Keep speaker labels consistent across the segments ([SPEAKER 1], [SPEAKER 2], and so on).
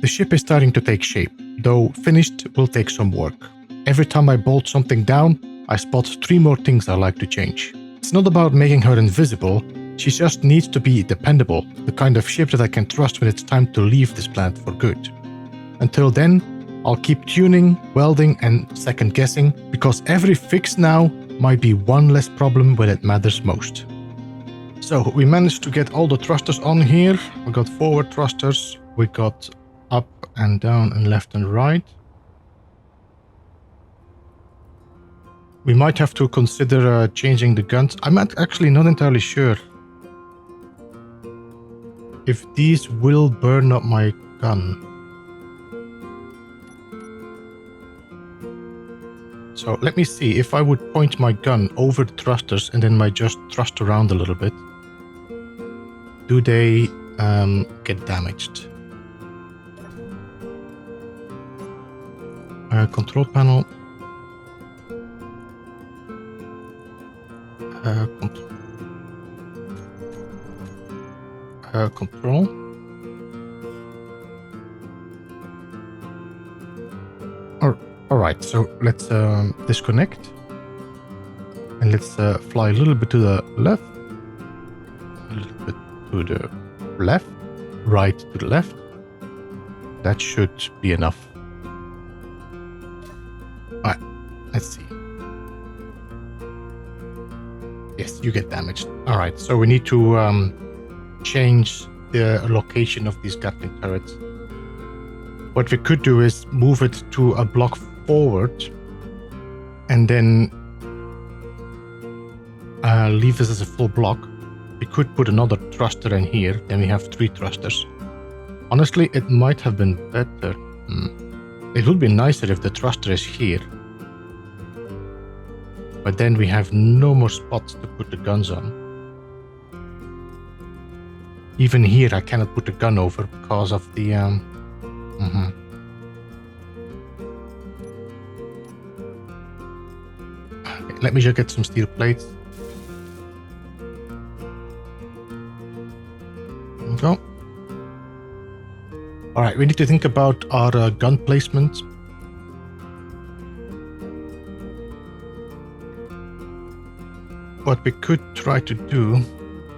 [SPEAKER 1] The ship is starting to take shape, though finished will take some work. Every time I bolt something down, I spot 3 more things I like to change. It's not about making her invisible, she just needs to be dependable, the kind of ship that I can trust when it's time to leave this planet for good. Until then, I'll keep tuning, welding and second guessing, because every fix now might be one less problem when it matters most. So we managed to get all the thrusters on here. We got forward thrusters, we got up and down and left and right. We might have to consider changing the guns. I'm actually not entirely sure if these will burn up my gun. So let me see, if I would point my gun over the thrusters and then might just thrust around a little bit, do they get damaged? Control panel. Control. Alright, so let's disconnect. And let's fly a little bit to the left. A little bit to the left. Right to the left. That should be enough. Alright, let's see. Yes, you get damaged. Alright, so we need to change the location of these Gatling turrets. What we could do is move it to a block forward and then leave this as a full block. We could put another thruster in here, then we have 3 thrusters. Honestly, it might have been better. It would be nicer if the thruster is here. But then we have no more spots to put the guns on. Even here I cannot put the gun over because of the... Okay, let me just get some steel plates. There we go. Alright, we need to think about our gun placement. What we could try to do...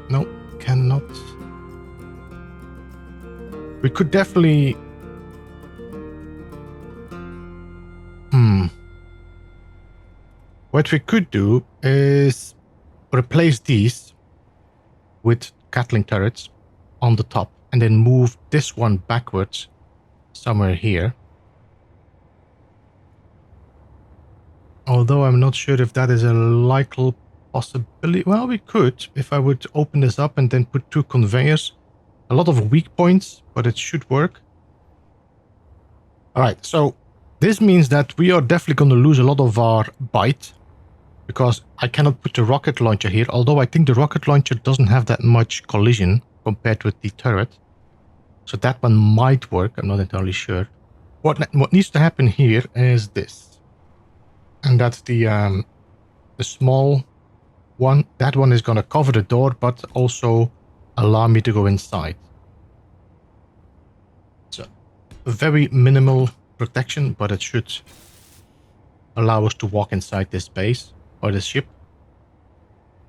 [SPEAKER 1] No, cannot. We could definitely... What we could do is replace these with Gatling turrets on the top and then move this one backwards somewhere here. Although I'm not sure if that is a likely possibility. Well, we could, if I would open this up and then put 2 conveyors. A lot of weak points, but it should work. Alright, so this means that we are definitely going to lose a lot of our bite. Because I cannot put the rocket launcher here, although I think the rocket launcher doesn't have that much collision compared with the turret. So that one might work, I'm not entirely sure. What needs to happen here is this. And that's the small one. That one is going to cover the door, but also allow me to go inside. So, very minimal protection, but it should allow us to walk inside this base. Or the ship,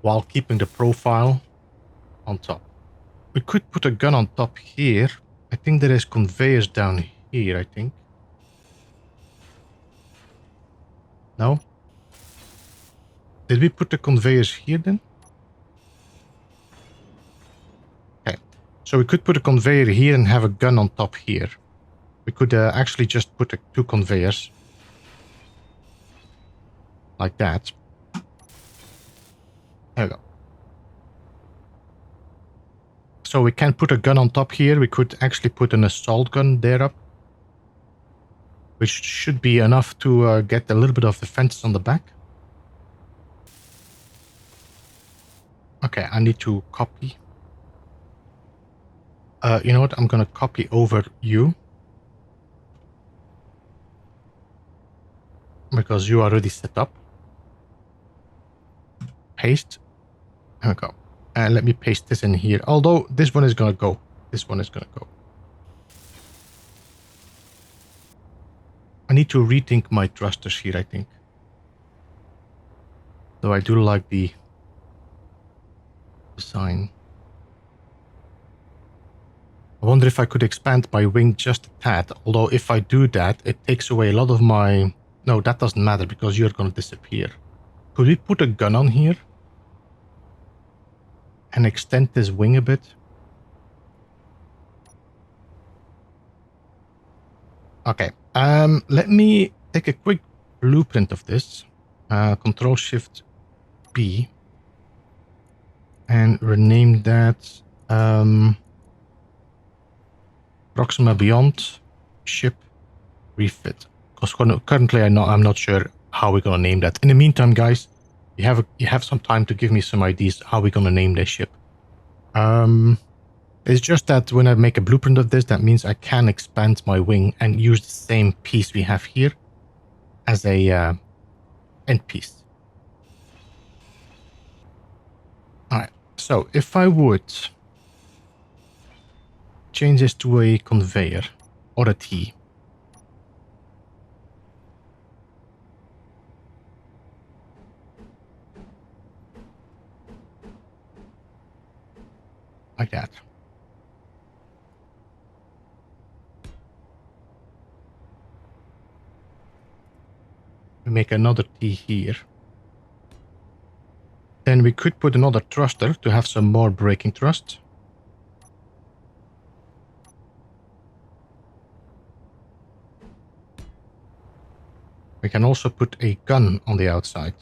[SPEAKER 1] while keeping the profile on top. We could put a gun on top here. I think there is conveyors down here, I think. No? Did we put the conveyors here then? Okay, so we could put a conveyor here and have a gun on top here. We could actually just put 2 conveyors. Like that. There we go. So we can put a gun on top here. We could actually put an assault gun there up. Which should be enough to get a little bit of defense on the back. Okay, I need to copy. You know what? I'm going to copy over you. Because you are already set up. Paste. There we go. And let me paste this in here. Although this one is going to go. This one is going to go. need to rethink my thrusters here, I think. Though I do like the design. I wonder if I could expand my wing just a tad, although if I do that, it takes away a lot of my... No, that doesn't matter because you're going to disappear. Could we put a gun on here? And extend this wing a bit? Okay, let me take a quick blueprint of this. Control-Shift-B. And rename that Proxima Beyond Ship Refit. Because currently I'm not sure how we're gonna name that. In the meantime, guys, you have some time to give me some ideas how we're gonna name this ship. It's just that when I make a blueprint of this, that means I can expand my wing and use the same piece we have here as a end piece. Alright, so if I would change this to a conveyor or a T. Like that. We make another T here. Then we could put another thruster to have some more braking thrust. We can also put a gun on the outside.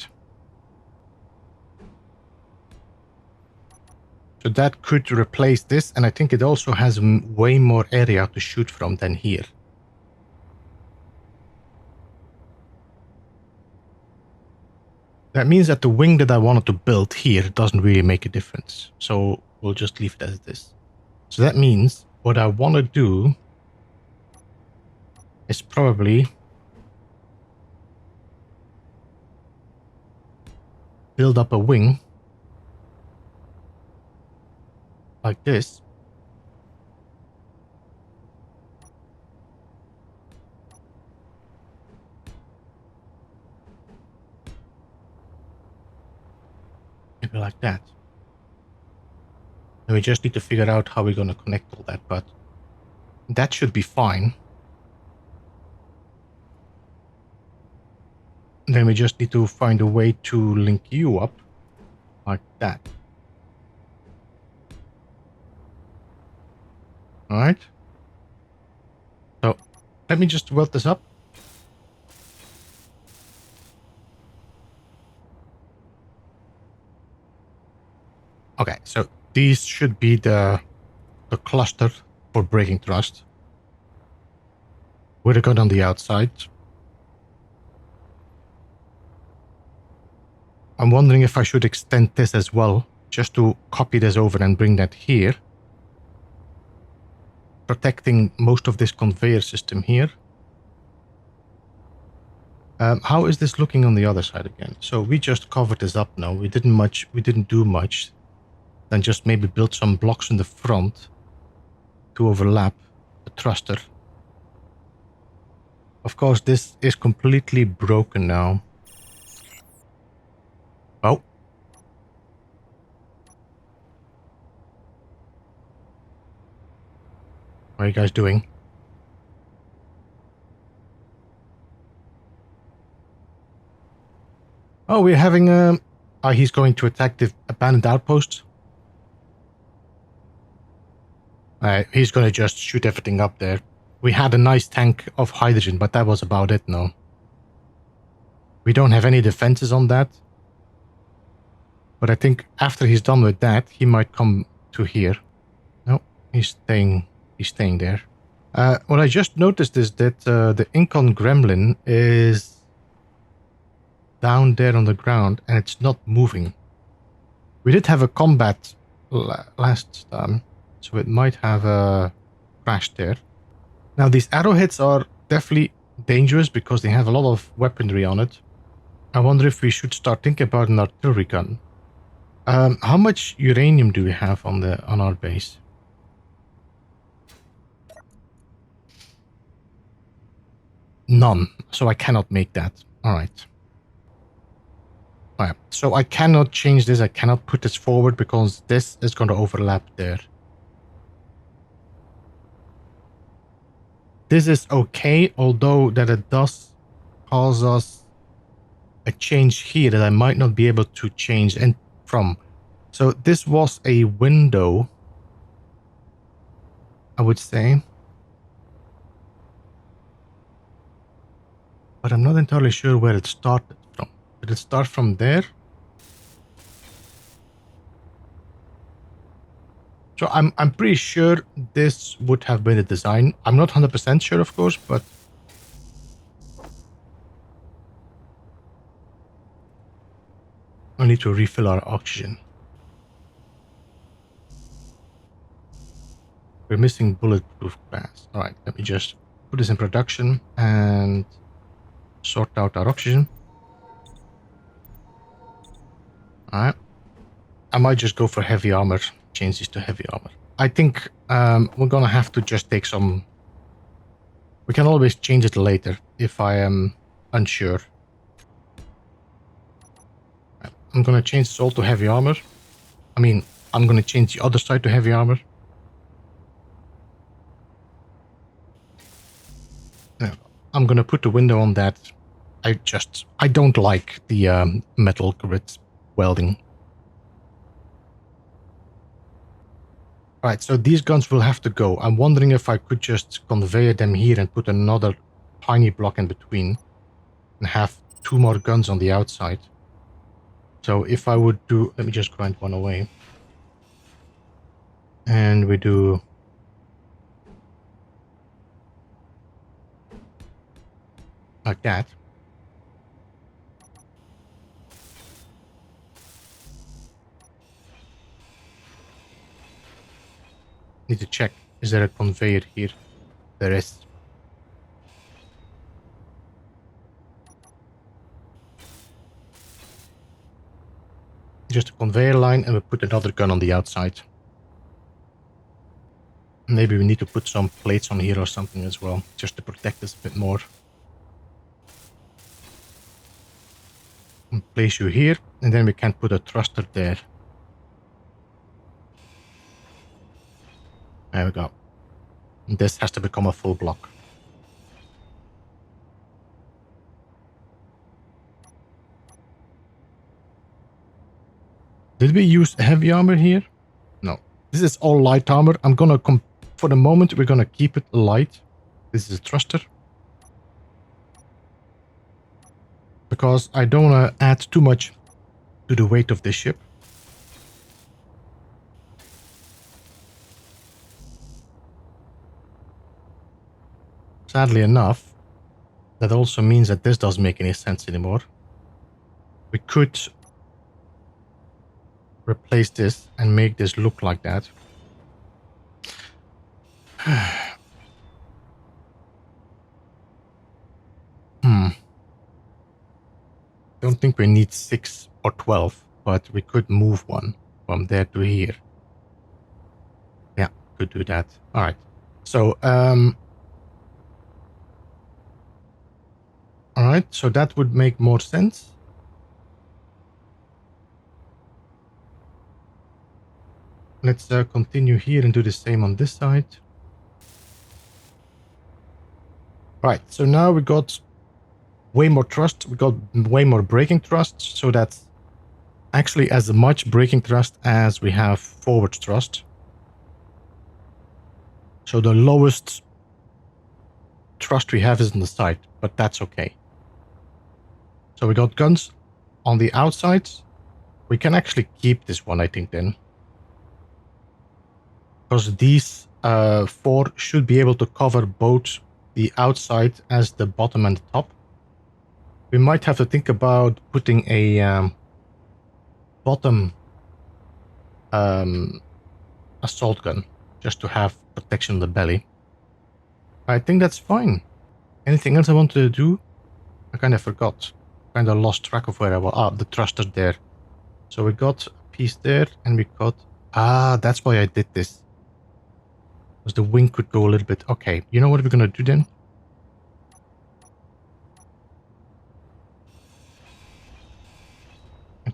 [SPEAKER 1] So that could replace this, and I think it also has way more area to shoot from than here. That means that the wing that I wanted to build here doesn't really make a difference. So we'll just leave it as it is. So that means what I want to do is probably build up a wing like this. Maybe like that. And we just need to figure out how we're going to connect all that, but that should be fine. Then we just need to find a way to link you up like that. All right. So let me just weld this up. Okay, so these should be the cluster for braking thrust. With a gun on the outside. I'm wondering if I should extend this as well, just to copy this over and bring that here. Protecting most of this conveyor system here. How is this looking on the other side again? So we just covered this up now. We didn't do much. Then just maybe build some blocks in the front to overlap the thruster. Of course, this is completely broken now. Oh. What are you guys doing? Oh, we're having a... he's going to attack the abandoned outpost. He's going to just shoot everything up there. We had a nice tank of hydrogen, but that was about it now. We don't have any defenses on that. But I think after he's done with that, he might come to here. No, he's staying there. What I just noticed is that the Incon Gremlin is down there on the ground and it's not moving. We did have a combat last time, so it might have crashed there. Now these arrowheads are definitely dangerous because they have a lot of weaponry on it. I wonder if we should start thinking about an artillery gun. How much uranium do we have on our base? None. So I cannot make that. Alright. Alright. So I cannot change this. I cannot put this forward because this is going to overlap there. This is okay, although that it does cause us a change here that I might not be able to change and from. So this was a window, I would say. But I'm not entirely sure where it started from. Did it start from there? So I'm pretty sure this would have been the design. I'm not 100% sure, of course, but I need to refill our oxygen. We're missing bulletproof glass. All right, let me just put this in production and sort out our oxygen. All right. I might just go for heavy armor, change this to heavy armor. I think we're gonna have to just take some... We can always change it later if I am unsure. I'm gonna change this all to heavy armor. I mean, I'm gonna change the other side to heavy armor. Yeah, I'm gonna put the window on that. I don't like the metal grit welding. Alright, so these guns will have to go. I'm wondering if I could just conveyor them here and put another tiny block in between and have 2 more guns on the outside. So if I would do... Let me just grind one away. And we do... like that. Need to check. Is there a conveyor here? There is. Just a conveyor line, and we put another gun on the outside. Maybe we need to put some plates on here or something as well, just to protect us a bit more. And place you here, and then we can put a thruster there. There we go. And this has to become a full block. Did we use heavy armor here? No. This is all light armor. I'm gonna for the moment, we're gonna keep it light. This is a thruster. Because I don't want to add too much to the weight of this ship. Sadly enough, that also means that this doesn't make any sense anymore. We could replace this and make this look like that. Don't think we need 6 or 12, but we could move one from there to here. Yeah, could do that. All right. So, all right. So that would make more sense. Let's continue here and do the same on this side. Right, so now we got way more thrust, we got way more braking thrust, so that's actually as much braking thrust as we have forward thrust. So the lowest thrust we have is on the side, but that's okay. So we got guns on the outside. We can actually keep this one, I think, then. Because these 4 should be able to cover both the outside as the bottom and the top. We might have to think about putting a bottom assault gun just to have protection on the belly. I think that's fine. Anything else I wanted to do? I kind of forgot. Kind of lost track of where I was. Ah, the thruster there. So we got a piece there and we got... Ah, that's why I did this. Because the wing could go a little bit... Okay, you know what we're going to do then?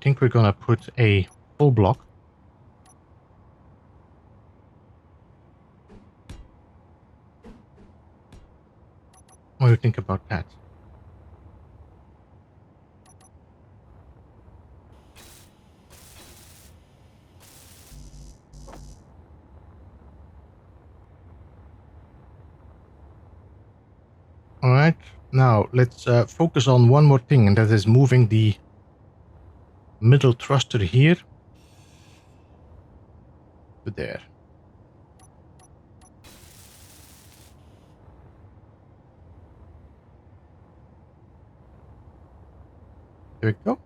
[SPEAKER 1] think we're gonna put a full block. What do you think about that? Alright, now let's focus on one more thing, and that is moving the middle thruster here to there. There we go.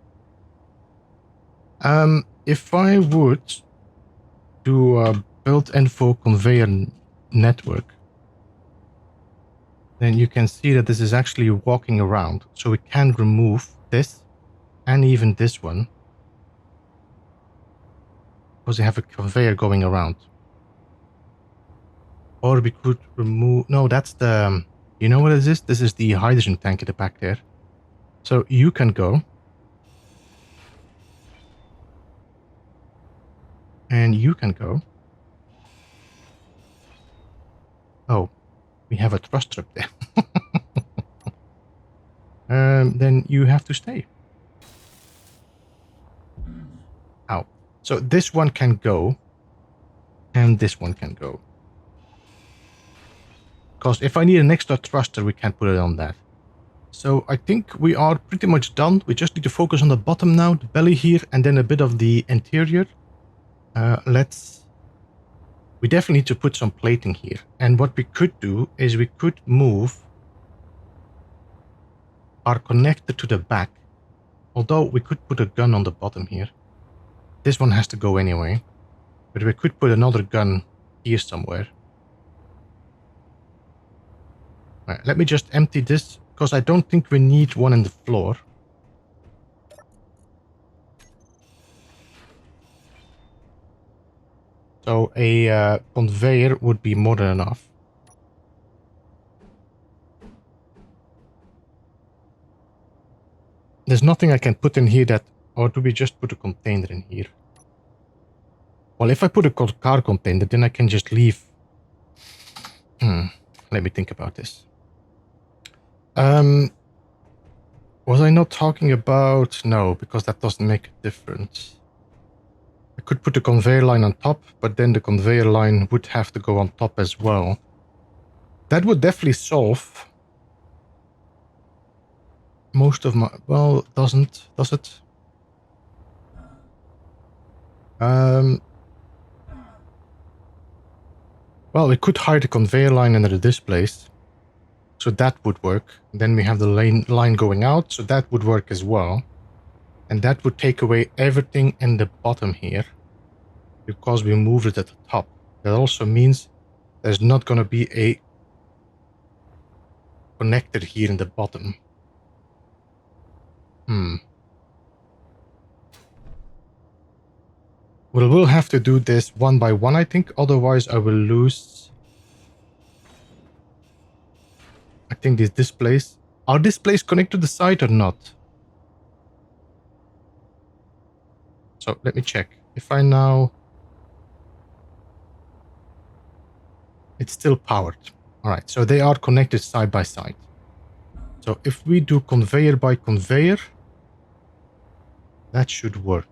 [SPEAKER 1] If I would do a build info conveyor network, then you can see that this is actually walking around. So we can remove this and even this one, because they have a conveyor going around. Or we could remove, no, that's the, you know what is this? This is the hydrogen tank at the back there. So you can go. And you can go. Oh, we have a thruster up there. Then you have to stay. Ow. So this one can go. And this one can go. Because if I need an extra thruster, we can put it on that. So I think we are pretty much done. We just need to focus on the bottom now, the belly here, and then a bit of the interior. We definitely need to put some plating here. And what we could do is we could move our connector to the back. Although we could put a gun on the bottom here. This one has to go anyway. But we could put another gun here somewhere. Right, let me just empty this, because I don't think we need one in the floor. So a conveyor would be more than enough. There's nothing I can put in here that... Or do we just put a container in here? Well, if I put a car container, then I can just leave... Let me think about this. Was I not talking about... No, because that doesn't make a difference. I could put the conveyor line on top, but then the conveyor line would have to go on top as well. That would definitely solve most of my... Well, does it? Well, we could hide the conveyor line under this place. So that would work. Then we have the line going out, so that would work as well. And that would take away everything in the bottom here, because we moved it at the top. That also means there's not going to be a connector here in the bottom. We will have to do this one by one, I think. Otherwise, I will lose... I think these displays... Are displays connected to the side or not? So let me check. If I now... It's still powered. Alright, so they are connected side by side. So if we do conveyor by conveyor, that should work.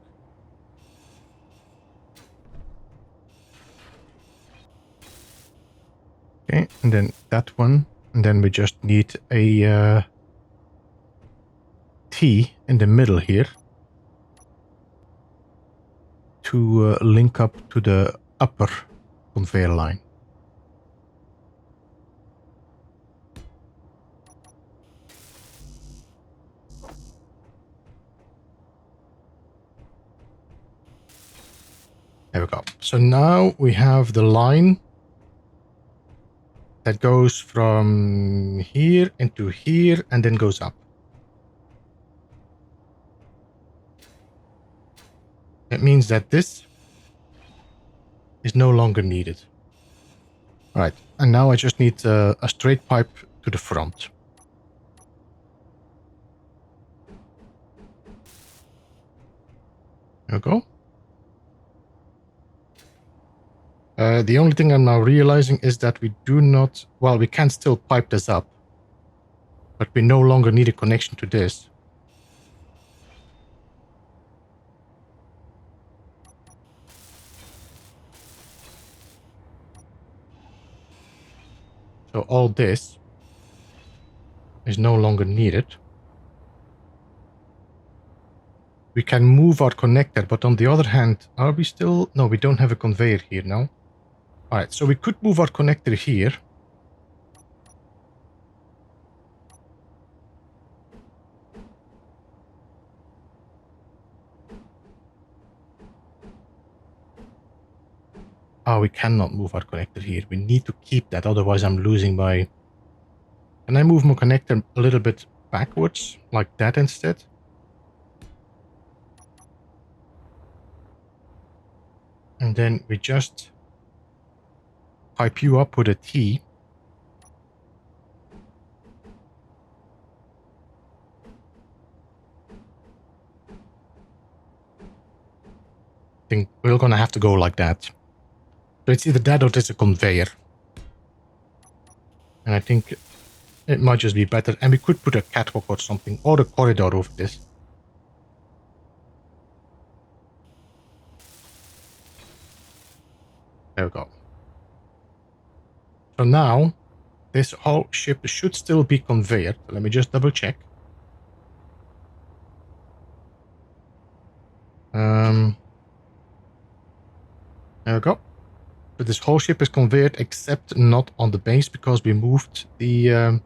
[SPEAKER 1] Okay, and then that one. And then we just need a T in the middle here to link up to the upper conveyor line. There we go. So now we have the line that goes from here into here and then goes up. It means that this is no longer needed. All right, and now I just need a straight pipe to the front. There we go. The only thing I'm now realizing is that we do not... Well, we can still pipe this up. But we no longer need a connection to this. So all this is no longer needed. We can move our connector, but on the other hand, are we still... No, we don't have a conveyor here now. Alright, so we could move our connector here. Oh, we cannot move our connector here. We need to keep that, otherwise I'm losing my... Can I move my connector a little bit backwards, like that instead? And then we just pipe you up with a T. I think we're gonna have to go like that. So it's either that or it's a conveyor. And I think it might just be better. And we could put a catwalk or something, or a corridor over this. There we go. So now, this whole ship should still be conveyed. Let me just double check. There we go. So this whole ship is conveyed, except not on the base, because we moved the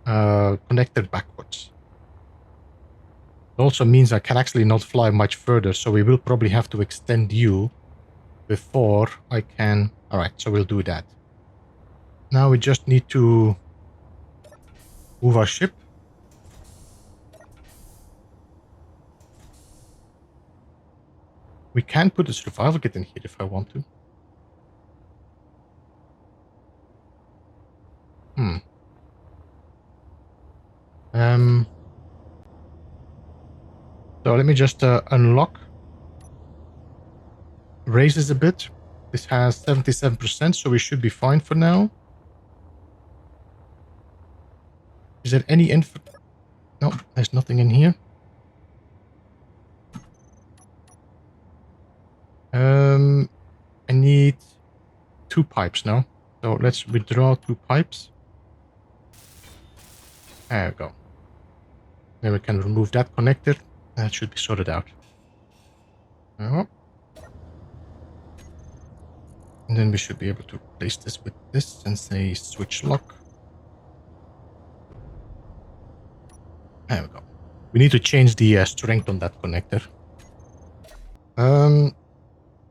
[SPEAKER 1] connector backwards. It also means I can actually not fly much further, so we will probably have to extend you before I can... Alright, so we'll do that. Now we just need to move our ship. We can put a survival kit in here if I want to. So let me just unlock. Raises a bit. This has 77%, so we should be fine for now. Is there any info? No, there's nothing in here. I need 2 pipes now. So let's withdraw 2 pipes. There we go. Then we can remove that connector. That should be sorted out. Oh. And then we should be able to replace this with this and say switch lock. There we go. We need to change the strength on that connector.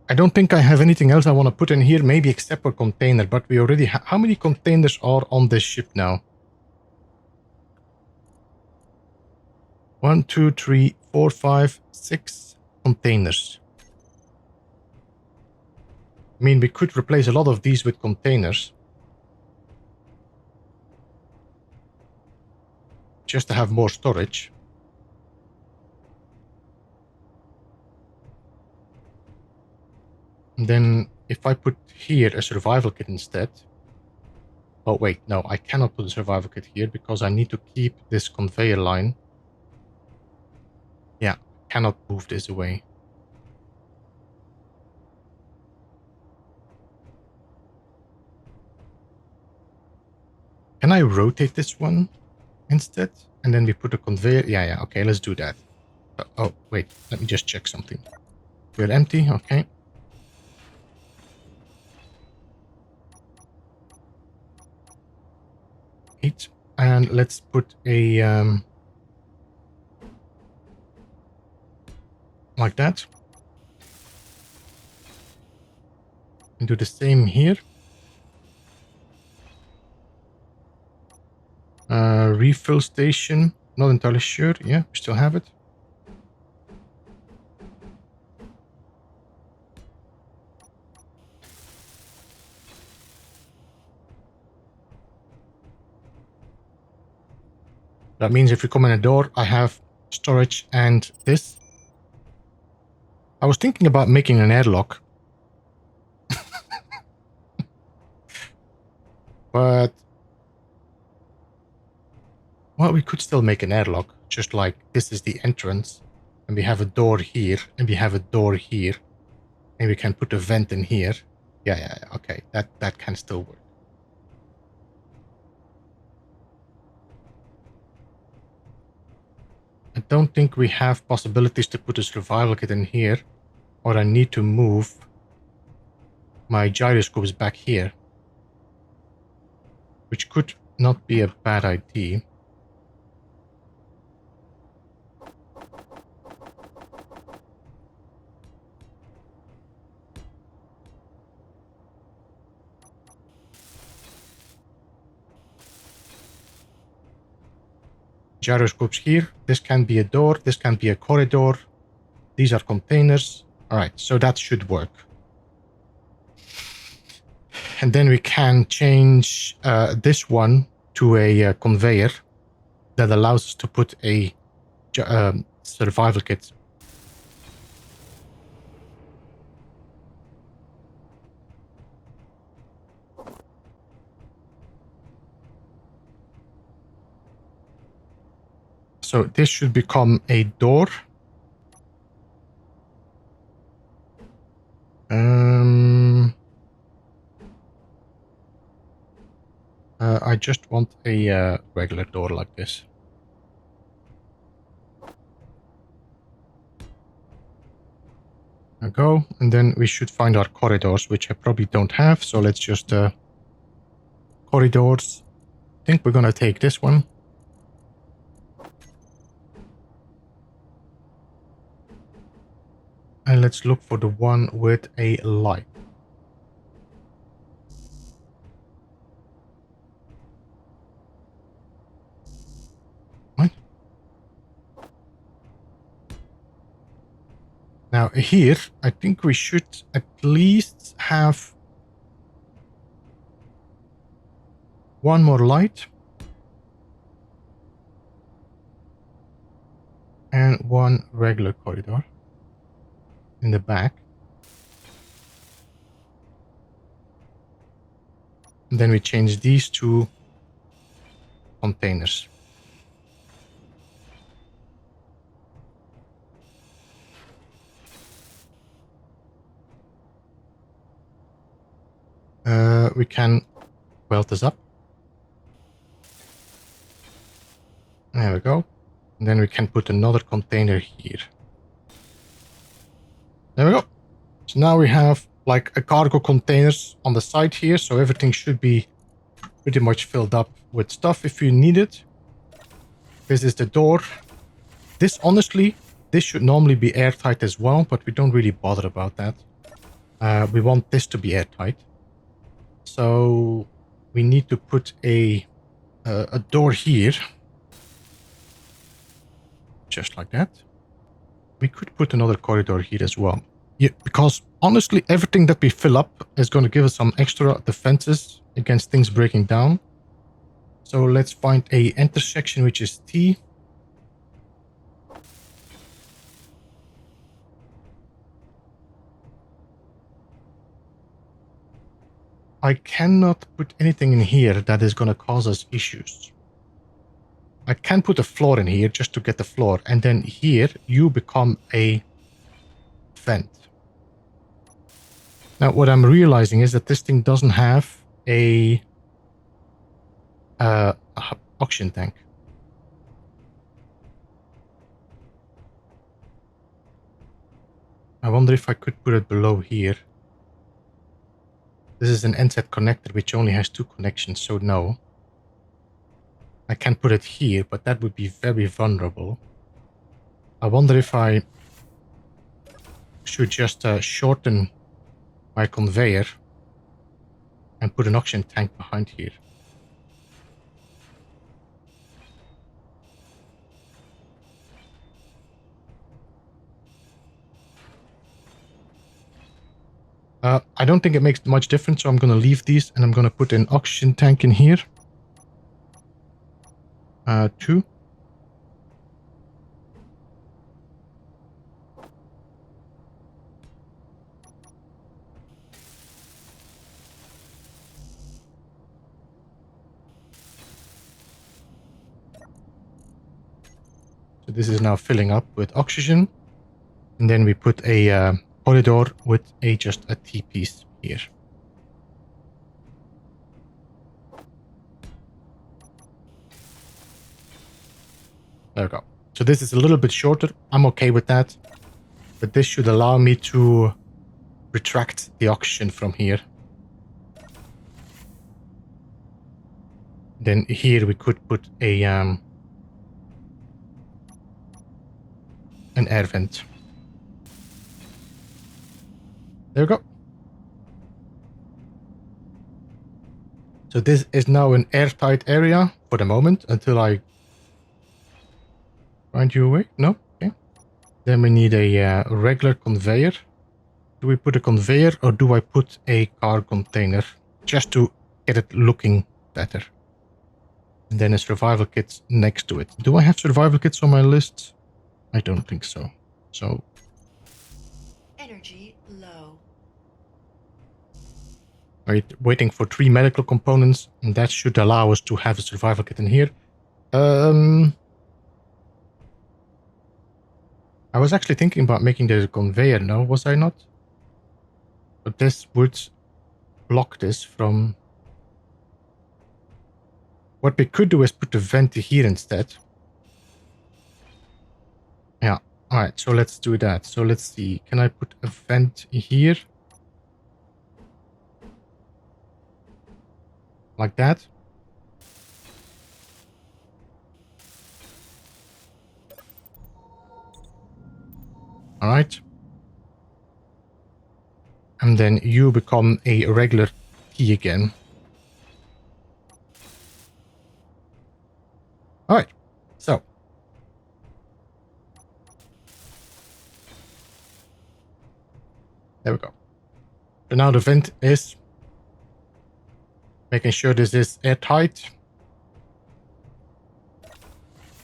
[SPEAKER 1] I don't think I have anything else I want to put in here, maybe except for container, but we already have... How many containers are on this ship now? 1, 2, 3, 4, 5, 6 containers. I mean, we could replace a lot of these with containers. Just to have more storage. And then if I put here a survival kit instead... Oh wait, no, I cannot put a survival kit here because I need to keep this conveyor line. Yeah, cannot move this away. Can I rotate this one instead? And then we put a conveyor. Yeah, okay, let's do that. Oh, wait, let me just check something. We're empty, okay. And let's put a like that. And do the same here. Refill station, not entirely sure. Yeah, we still have it. That means if you come in a door, I have storage and this. I was thinking about making an airlock. But... well, we could still make an airlock. Just like this is the entrance. And we have a door here. And we have a door here. And we can put a vent in here. Yeah, okay. That can still work. I don't think we have possibilities to put a survival kit in here. Or I need to move my gyroscopes back here. Which could not be a bad idea. Gyroscopes here. This can be a door. This can be a corridor. These are containers. Alright, so that should work. And then we can change this one to a conveyor that allows us to put a survival kit. So this should become a door. I just want a regular door like this. There we go. And then we should find our corridors, which I probably don't have. So let's just... corridors. I think we're gonna take this one. And let's look for the one with a light. Right. Now here, I think we should at least have one more light. And one regular corridor. In the back. And then we change these to containers. We can weld this up. There we go. And then we can put another container here. There we go. So now we have like a cargo containers on the side here. So everything should be pretty much filled up with stuff if you need it. This is the door. This, honestly, this should normally be airtight as well, but we don't really bother about that. We want this to be airtight. So we need to put a door here. Just like that. We could put another corridor here as well. Yeah, because honestly, everything that we fill up is going to give us some extra defenses against things breaking down. So let's find a intersection, which is T. I cannot put anything in here that is going to cause us issues. I can put a floor in here just to get the floor. And then here, you become a vent. Now, what I'm realizing is that this thing doesn't have a oxygen tank. I wonder if I could put it below here. This is an NZ connector, which only has 2 connections, so no. I can put it here, but that would be very vulnerable. I wonder if I should just shorten my conveyor and put an oxygen tank behind here. I don't think it makes much difference, so I'm going to leave these and I'm going to put an oxygen tank in here. 2. this is now filling up with oxygen. And then we put a corridor with just a T-piece here. There we go. So this is a little bit shorter. I'm okay with that. But this should allow me to retract the oxygen from here. Then here we could put a an air vent. There we go. So this is now an airtight area for the moment until I find you away. No? Okay. Then we need a regular conveyor. Do we put a conveyor or do I put a car container just to get it looking better? And then a survival kit next to it. Do I have survival kits on my list? I don't think so. So
[SPEAKER 2] energy low.
[SPEAKER 1] Right, waiting for 3 medical components, and that should allow us to have a survival kit in here. I was actually thinking about making the conveyor, no, was I not? But this would block this from... What we could do is put the vent here instead. Yeah, alright, so let's do that. So let's see, can I put a vent here? Like that. All right. And then you become a regular key again. All right. So. There we go. So now the vent is making sure this is airtight.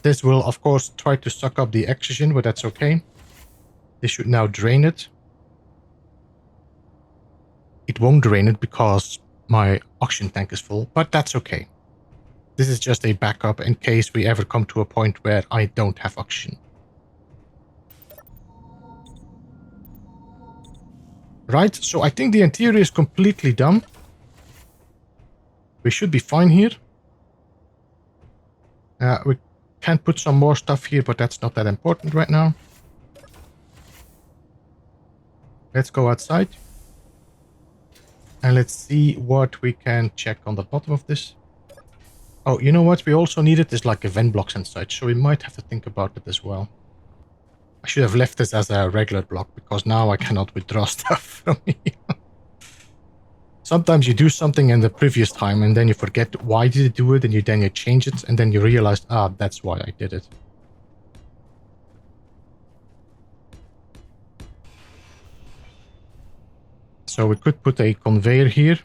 [SPEAKER 1] This will, of course, try to suck up the oxygen, but that's okay. This should now drain it. It won't drain it because my oxygen tank is full, but that's okay. This is just a backup in case we ever come to a point where I don't have oxygen. Right, so I think the interior is completely done. We should be fine here. We can put some more stuff here, but that's not that important right now. Let's go outside. And let's see what we can check on the bottom of this. Oh, you know what? We also needed is like event blocks and such, so we might have to think about it as well. I should have left this as a regular block, because now I cannot withdraw stuff from here. Sometimes you do something in the previous time and then you forget why did you do it, and you change it, and then you realize, ah, that's why I did it. So we could put a conveyor here.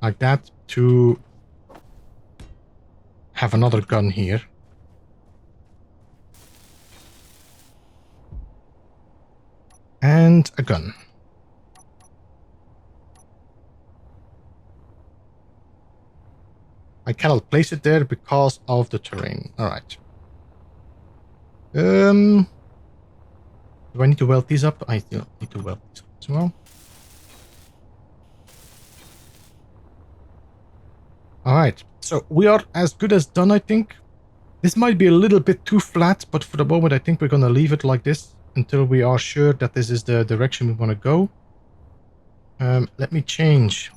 [SPEAKER 1] Like that, to have another gun here. And a gun. I cannot place it there because of the terrain. Alright. Do I need to weld these up? I still need to weld these up as well. Alright, so we are as good as done, I think. This might be a little bit too flat, but for the moment I think we're gonna leave it like this until we are sure that this is the direction we want to go. Let me change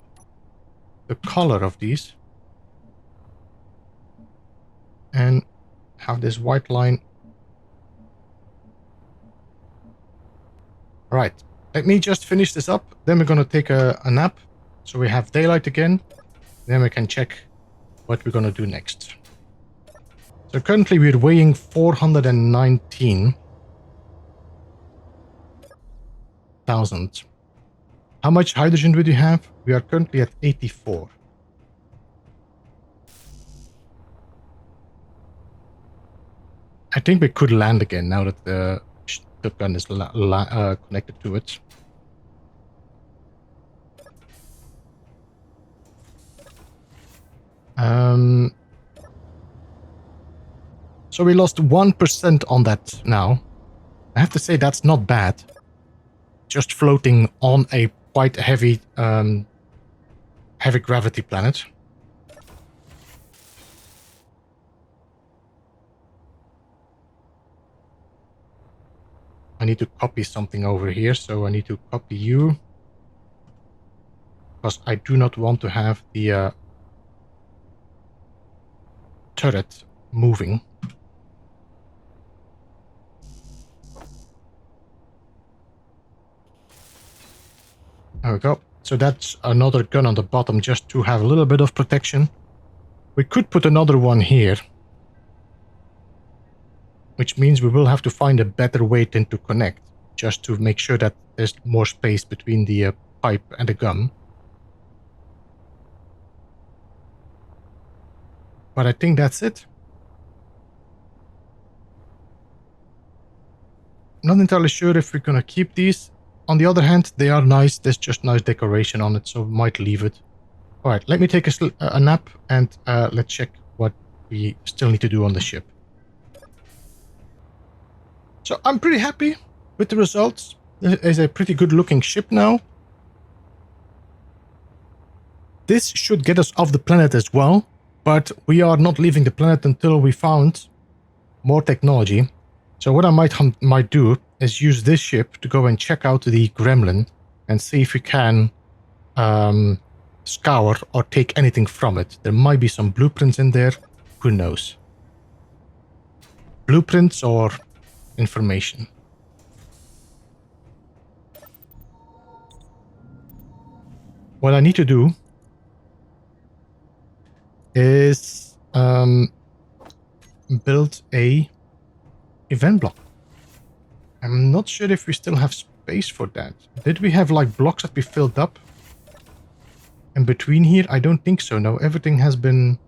[SPEAKER 1] the color of these. And have this white line. Right, let me just finish this up. Then we're going to take a nap. So we have daylight again. Then we can check what we're going to do next. So currently we're weighing 419,000. How much hydrogen would you have? We are currently at 84. I think we could land again now that the gun is connected to it. So we lost 1% on that now. I have to say that's not bad. Just floating on a quite heavy gravity planet. I need to copy something over here, so I need to copy you. Because I do not want to have the turret moving. There we go. So that's another gun on the bottom just to have a little bit of protection. We could put another one here. Which means we will have to find a better way to connect. Just to make sure that there's more space between the pipe and the gun. But I think that's it. Not entirely sure if we're gonna keep these. On the other hand, they are nice. There's just nice decoration on it, so we might leave it. Alright, let me take a nap and let's check what we still need to do on the ship. So I'm pretty happy with the results. It is a pretty good looking ship now. This should get us off the planet as well, but we are not leaving the planet until we found more technology. So what I might do is use this ship to go and check out the Gremlin and see if we can scour or take anything from it. There might be some blueprints in there. Who knows? Blueprints or information. What I need to do is build a event block. I'm not sure if we still have space for that. Did we have like blocks that we filled up in between here? I don't think so. No, everything has been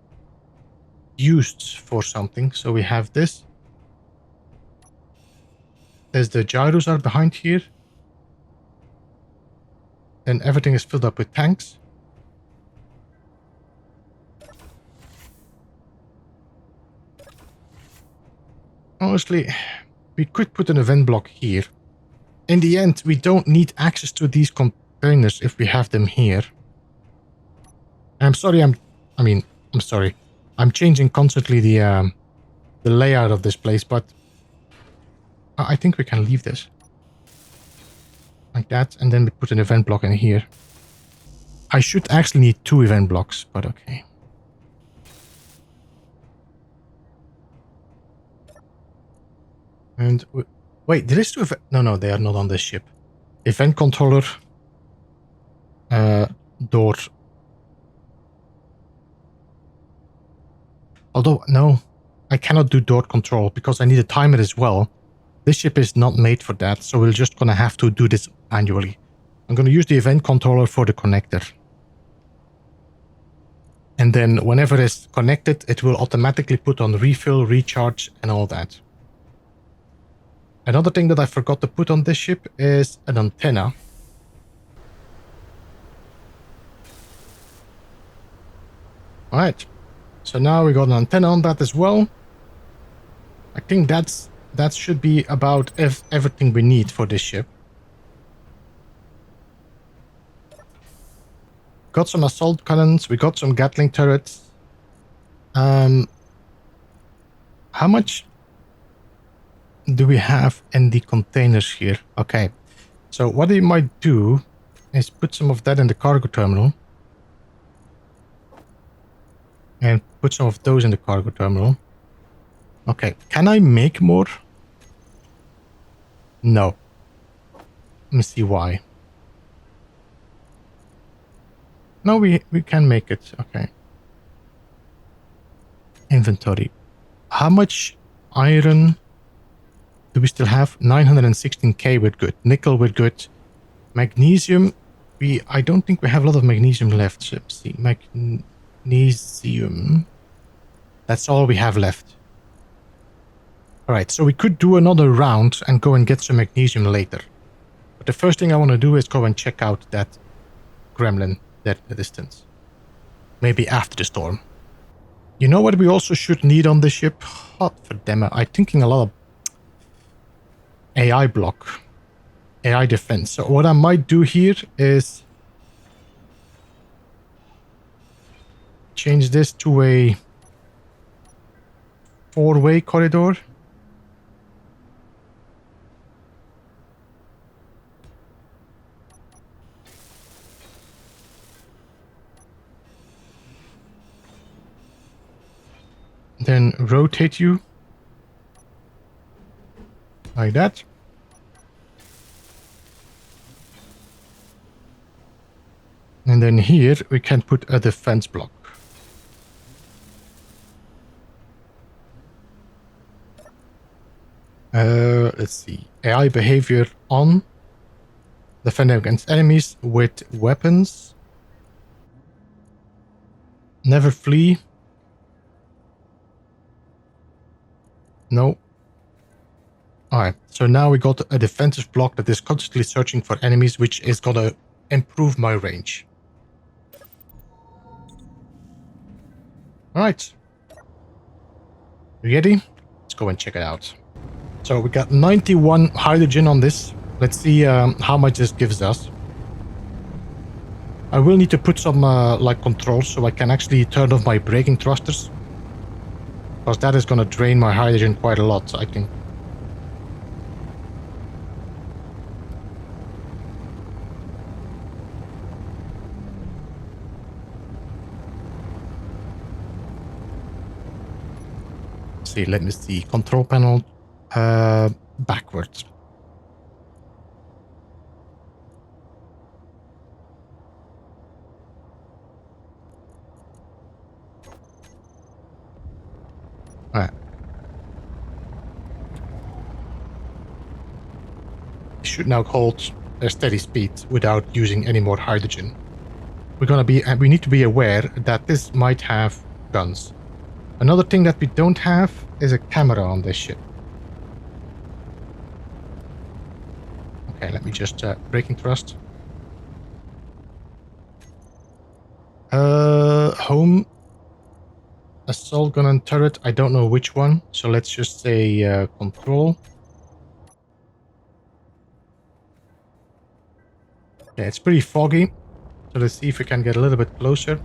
[SPEAKER 1] used for something. So we have this. There's the gyros are behind here. And everything is filled up with tanks. Honestly, we could put an event block here. In the end, we don't need access to these containers if we have them here. I'm sorry, I'm sorry. I'm changing constantly the layout of this place, but I think we can leave this. Like that, and then we put an event block in here. I should actually need 2 event blocks, but okay. And wait, there is 2 event... No, they are not on this ship. Event controller. Door. Although, no. I cannot do door control because I need a timer as well. This ship is not made for that, so we're just gonna have to do this manually. I'm gonna use the event controller for the connector. And then whenever it's connected, it will automatically put on refill, recharge, and all that. Another thing that I forgot to put on this ship is an antenna. Alright, so now we got an antenna on that as well. I think that should be about everything we need for this ship. Got some assault cannons, we got some Gatling turrets. How much do we have in the containers here? Okay, so what we might do is put some of that in the cargo terminal. And put some of those in the cargo terminal. Okay, can I make more? No. Let me see why. No, we can make it. Okay. Inventory. How much iron do we still have? 916k with good. Nickel with good. Magnesium. I don't think we have a lot of magnesium left. So let's see. Magnesium. That's all we have left. Alright, so we could do another round and go and get some magnesium later. But the first thing I want to do is go and check out that gremlin at a distance. Maybe after the storm. You know what we also should need on the ship? Hot for them. I'm thinking a lot of AI block. AI defense. So what I might do here is change this to a 4-way corridor. Then rotate you like that. And then here we can put a defense block. Let's see. AI behavior on. Defend against enemies with weapons. Never flee. No. Alright, so now we got a defensive block that is constantly searching for enemies, which is gonna improve my range. Alright. Ready? Let's go and check it out. So we got 91 hydrogen on this. Let's see how much this gives us. I will need to put some like controls so I can actually turn off my braking thrusters. Because that is gonna drain my hydrogen quite a lot, I think. See, let me see. Control panel backwards. Alright. It should now hold a steady speed without using any more hydrogen. We need to be aware that this might have guns. Another thing that we don't have is a camera on this ship. Okay, let me just braking thrust. Home. Assault gun and turret. I don't know which one. So let's just say control. Yeah, it's pretty foggy. So let's see if we can get a little bit closer.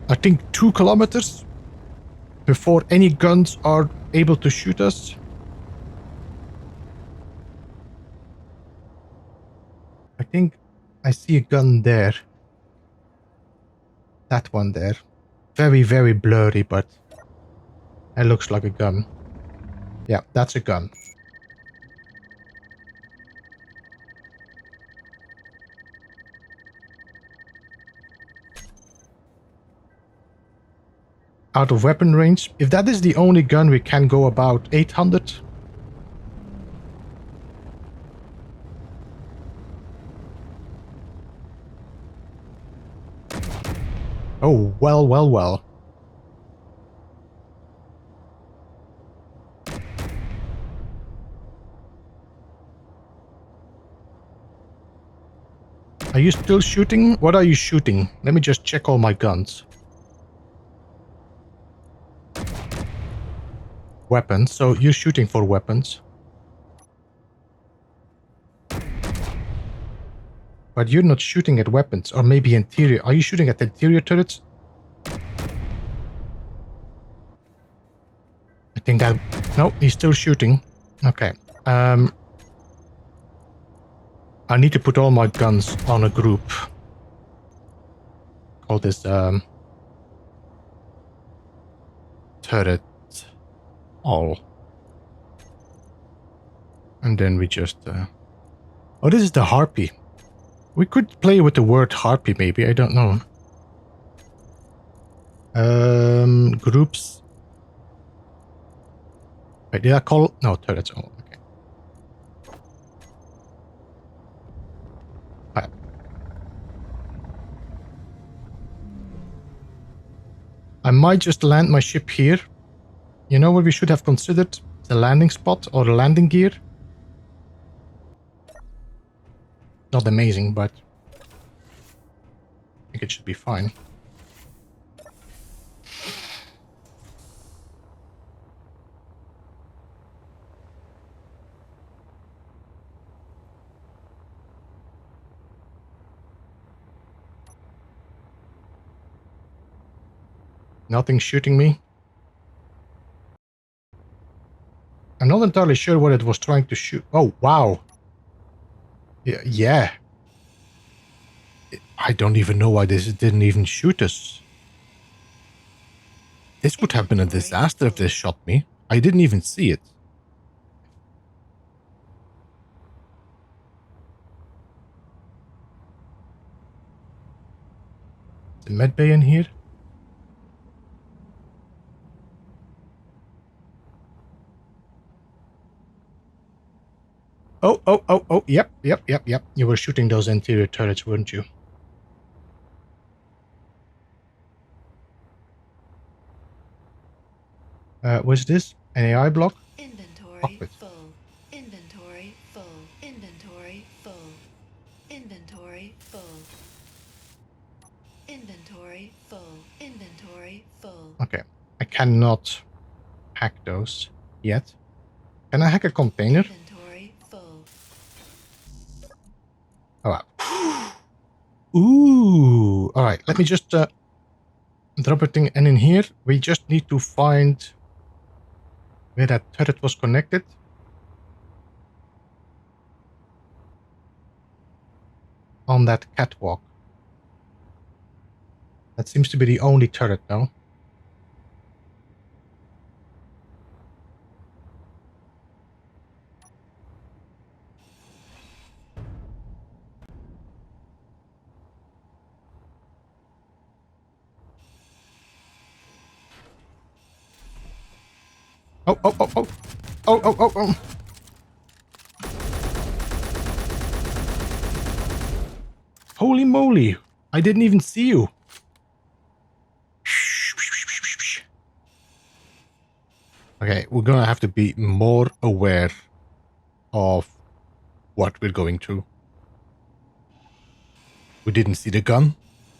[SPEAKER 1] I think 2 kilometers before any guns are able to shoot us. I think I see a gun there. That one there. Very, very blurry, but it looks like a gun. Yeah, that's a gun. Out of weapon range. If that is the only gun, we can go about 800. Oh, well, well, well. Are you still shooting? What are you shooting? Let me just check all my guns. Weapons. So you're shooting for weapons. But you're not shooting at weapons. Or maybe interior. Are you shooting at interior turrets? I think that... No, he's still shooting. Okay. I need to put all my guns on a group. Call this turret all. And then we just oh, this is the harpy. We could play with the word harpy maybe, I don't know. Groups. Wait, did I call? No, turrets all. Okay. Right. I might just land my ship here. You know what we should have considered? The landing spot or the landing gear? Not amazing, but I think it should be fine. Nothing shooting me. I'm not entirely sure what it was trying to shoot. Oh, wow. Yeah. I don't even know why this didn't even shoot us. This would have been a disaster if this shot me. I didn't even see it. The med bay in here? Oh, yep. You were shooting those interior turrets, weren't you? What's this? An AI block?
[SPEAKER 2] Inventory
[SPEAKER 1] Cockpit.
[SPEAKER 2] full. Inventory full. Inventory full. Inventory full. Inventory full. Inventory full.
[SPEAKER 1] Okay. I cannot hack those yet. Can I hack a container?
[SPEAKER 2] Inventory full.
[SPEAKER 1] Oh, wow. Ooh. All right. Let me just drop it in here. We just need to find where that turret was connected. On that catwalk. That seems to be the only turret now. Oh. Holy moly. I didn't even see you. Okay, we're gonna have to be more aware of what we're going through. We didn't see the gun.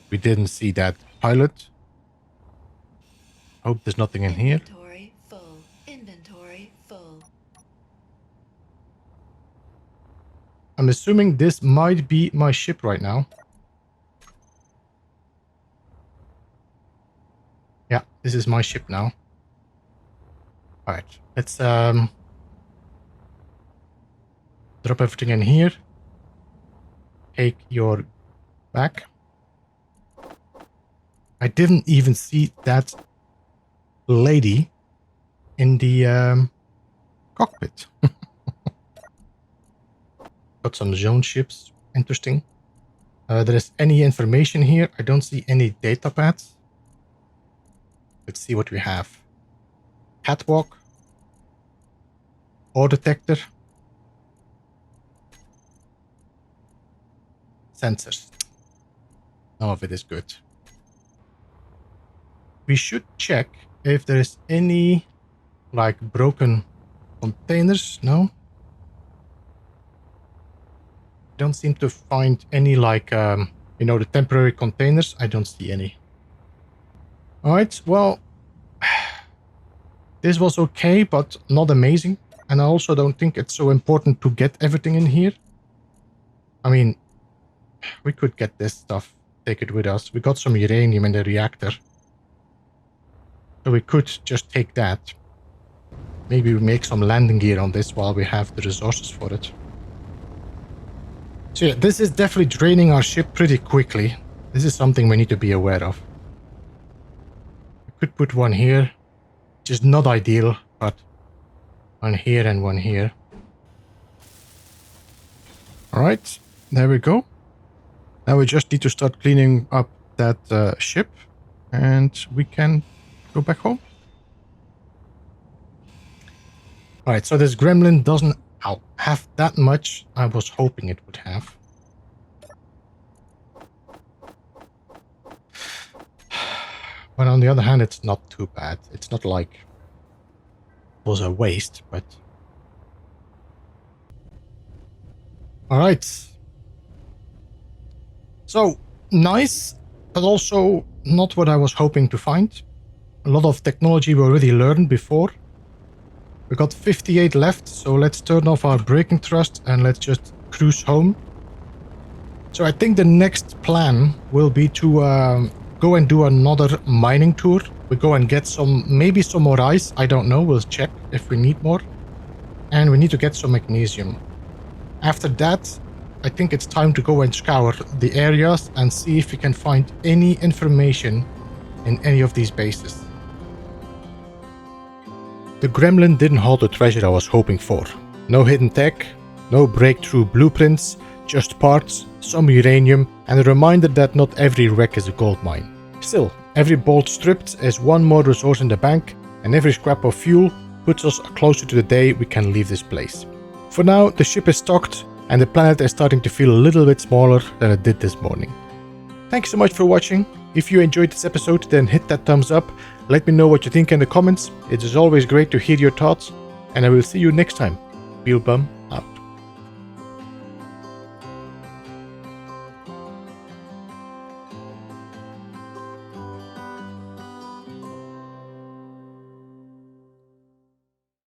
[SPEAKER 1] We didn't see that pilot. Hope there's nothing in here.
[SPEAKER 2] Inventory full. Inventory full.
[SPEAKER 1] I'm assuming this might be my ship right now. Yeah, this is my ship now. Alright, let's drop everything in here. Take your back. I didn't even see that lady in the cockpit. Got some zone ships. Interesting. There is any information here. I don't see any data pads. Let's see what we have. Catwalk. Ore detector. Sensors. None of it is good. We should check if there is any like broken containers. No? Don't seem to find any like you know, the temporary containers. I don't see any. All right, well, this was okay, but not amazing. And I also don't think it's so important to get everything in here. I mean, we could get this stuff, take it with us. We got some uranium in the reactor. So we could just take that. Maybe we make some landing gear on this while we have the resources for it. So yeah, this is definitely draining our ship pretty quickly. This is something we need to be aware of. We could put one here, which is not ideal, but one here and one here. Alright, there we go. Now we just need to start cleaning up that ship, and we can go back home. Alright, so this gremlin doesn't have that much I was hoping it would have. But on the other hand, it's not too bad. It's not like it was a waste, but... Alright. So, nice, but also not what I was hoping to find. A lot of technology we already learned before. We got 58 left, so let's turn off our braking thrust and let's just cruise home. So I think the next plan will be to go and do another mining tour We go and get maybe some more ice. I don't know. We'll check if we need more. And we need to get some magnesium. After that, I think it's time to go and scour the areas and see if we can find any information in any of these bases. The gremlin didn't hold the treasure I was hoping for. No hidden tech, no breakthrough blueprints, just parts, some uranium, and a reminder that not every wreck is a gold mine. Still, every bolt stripped is one more resource in the bank, and every scrap of fuel puts us closer to the day we can leave this place. For now, the ship is stocked, and the planet is starting to feel a little bit smaller than it did this morning. Thanks so much for watching. If you enjoyed this episode, then hit that thumbs up. Let me know what you think in the comments. It is always great to hear your thoughts, and I will see you next time. Beeblebum.